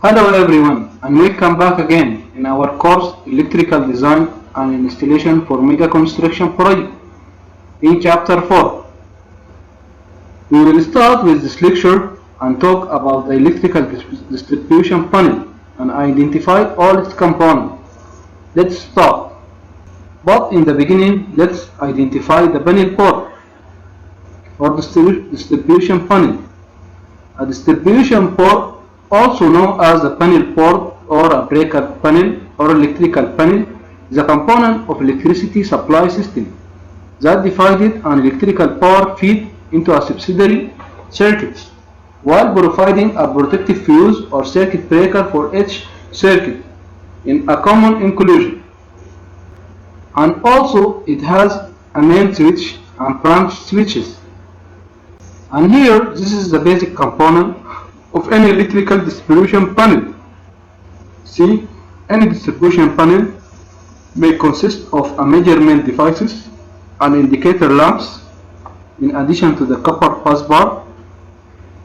Hello everyone and welcome back again in our course Electrical Design and Installation for Mega Construction Project. In chapter 4, we will start with this lecture and talk about the electrical distribution panel and identify all its components. Let's start. But in the beginning, let's identify the panel port or distribution panel. A distribution port, also known as a panel port or a breaker panel or electrical panel, is a component of electricity supply system that divided an electrical power feed into a subsidiary circuits while providing a protective fuse or circuit breaker for each circuit in a common enclosure. And also it has a main switch and branch switches. And here this is the basic component of any electrical distribution panel. See, any distribution panel may consist of a measurement devices and indicator lamps in addition to the copper bus bar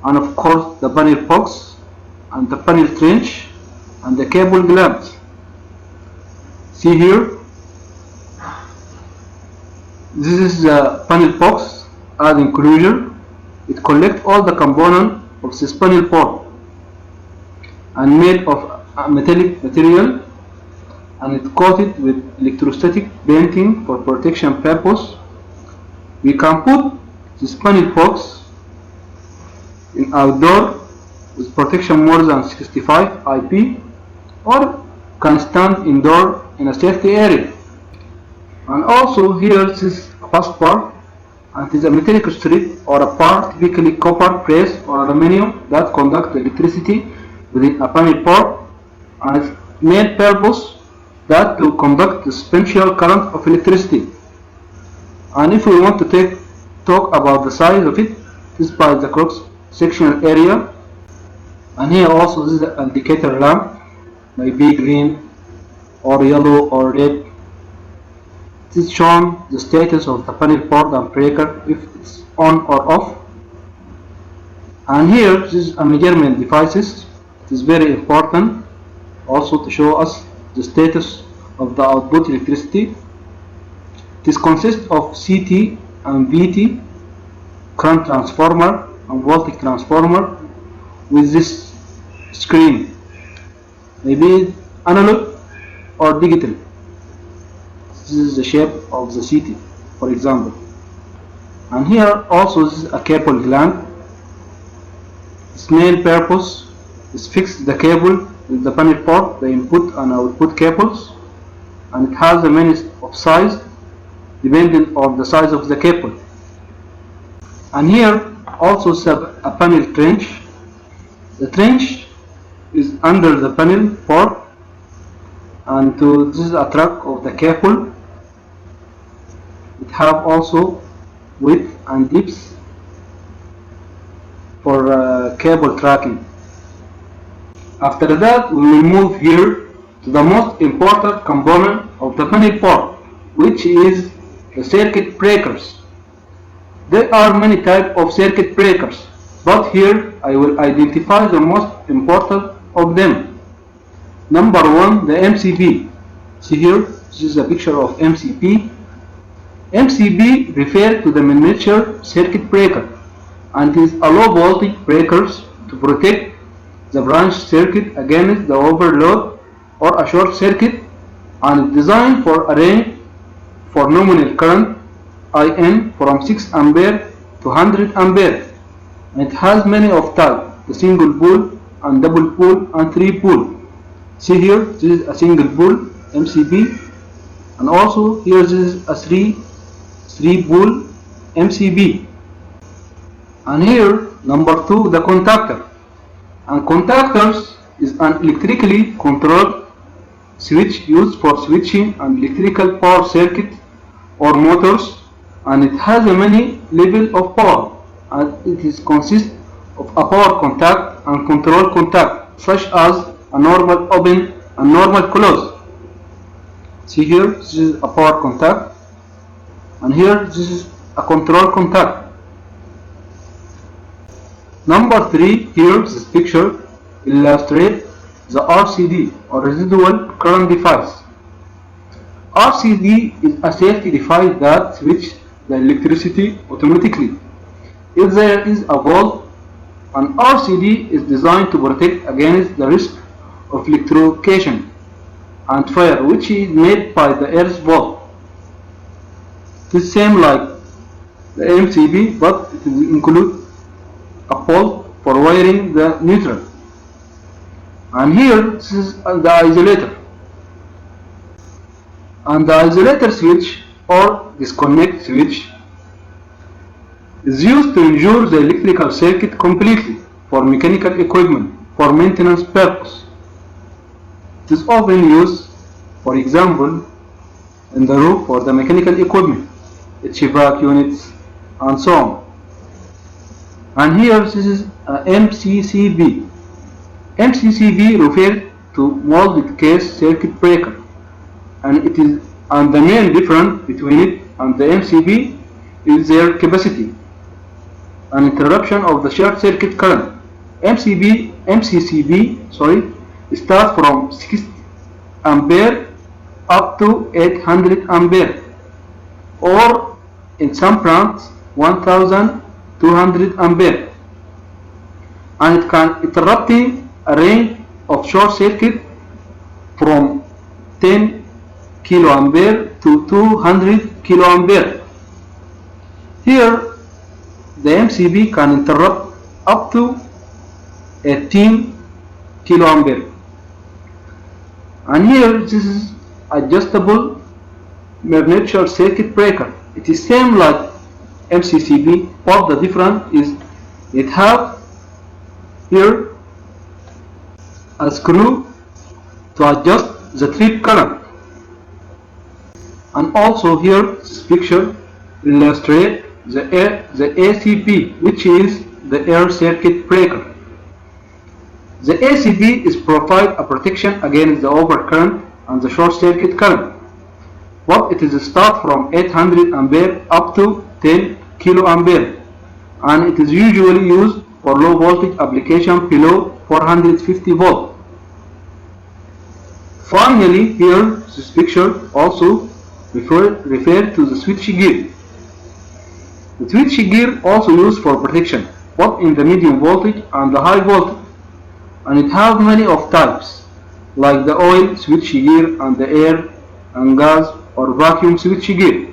and of course the panel box and the panel trench and the cable clamps. See here, this is the panel box as enclosure. It collects all the components of this panel port and made of a metallic material and it coated with electrostatic painting for protection purpose. We can put this panel box in outdoor with protection more than 65 IP or can stand indoor in a safety area. And also here this is a bus bar and it is a metallic strip or a part, typically copper, brass or aluminium, that conduct electricity within a panel port and its main purpose that to conduct the sequential current of electricity. And if we want to talk about the size of it, this by the cross sectional area. And here also this is the indicator lamp, maybe green or yellow or red. This is shown the status of the panel port and breaker if it's on or off. And here this is a measurement devices. It is very important also to show us the status of the output electricity. This consists of CT and VT, current transformer and voltage transformer with this screen, maybe analog or digital. This is the shape of the CT, for example. And here also this is a cable gland. Its main purpose is fix the cable with the panel port, the input and output cables, and it has a many of size depending on the size of the cable. And here also is a panel trench. The trench is under the panel port and this is a track of the cable. It have also width and depth for cable tracking. After that we will move here to the most important component of the panel port, which is the circuit breakers. There are many types of circuit breakers, but here I will identify the most important of them. Number one, the MCB. See here, this is a picture of MCB. MCB refers to the miniature circuit breaker and is a low voltage breakers to protect the branch circuit against the overload or a short circuit, and designed for a range for nominal current IN from 6 ampere to 100 ampere. And it has many of type, the single pole and double pole and three pole. See here, this is a single pole MCB, and also here this is a three pole MCB. And here number two, the contactor. And contactors is an electrically controlled switch used for switching an electrical power circuit or motors, and it has a many level of power, and it is consists of a power contact and control contact, such as a normal open and normal close. See here, this is a power contact, and here this is a control contact. Number 3, here this picture illustrates the RCD or residual current device. RCD is a safety device that switches the electricity automatically. If there is a fault, an RCD is designed to protect against the risk of electrocution and fire, which is made by the earth's fault. It is same like the MCB, but it includes a pole for wiring the neutral. And here this is the isolator. And the isolator switch or disconnect switch is used to ensure the electrical circuit completely for mechanical equipment for maintenance purpose. It is often used, for example, in the roof for the mechanical equipment, HVAC units, and so on. And here this is a MCCB. MCCB refers to molded case circuit breaker, and the main difference between it and the MCB is their capacity, an interruption of the short circuit current. MCCB starts from 60 ampere up to 800 ampere, or in some brands 1200 ampere, and it can interrupt a range of short circuit from 10 kiloampere to 200 kiloampere. Here the MCB can interrupt up to 18 kiloampere. And here this is adjustable miniature circuit breaker. It is same like MCCB, but the difference is it have here a screw to adjust the trip current. And also here this picture illustrates the ACB, which is the air circuit breaker. The ACB is provide a protection against the overcurrent and the short circuit current, but it is start from 800 ampere up to 10 kiloampere, and it is usually used for low voltage application below 450 volt. Finally, here this picture also refer to the switch gear. The switch gear also used for protection, both in the medium voltage and the high voltage, and it has many of types, like the oil switch gear and the air and gas or vacuum switch gear.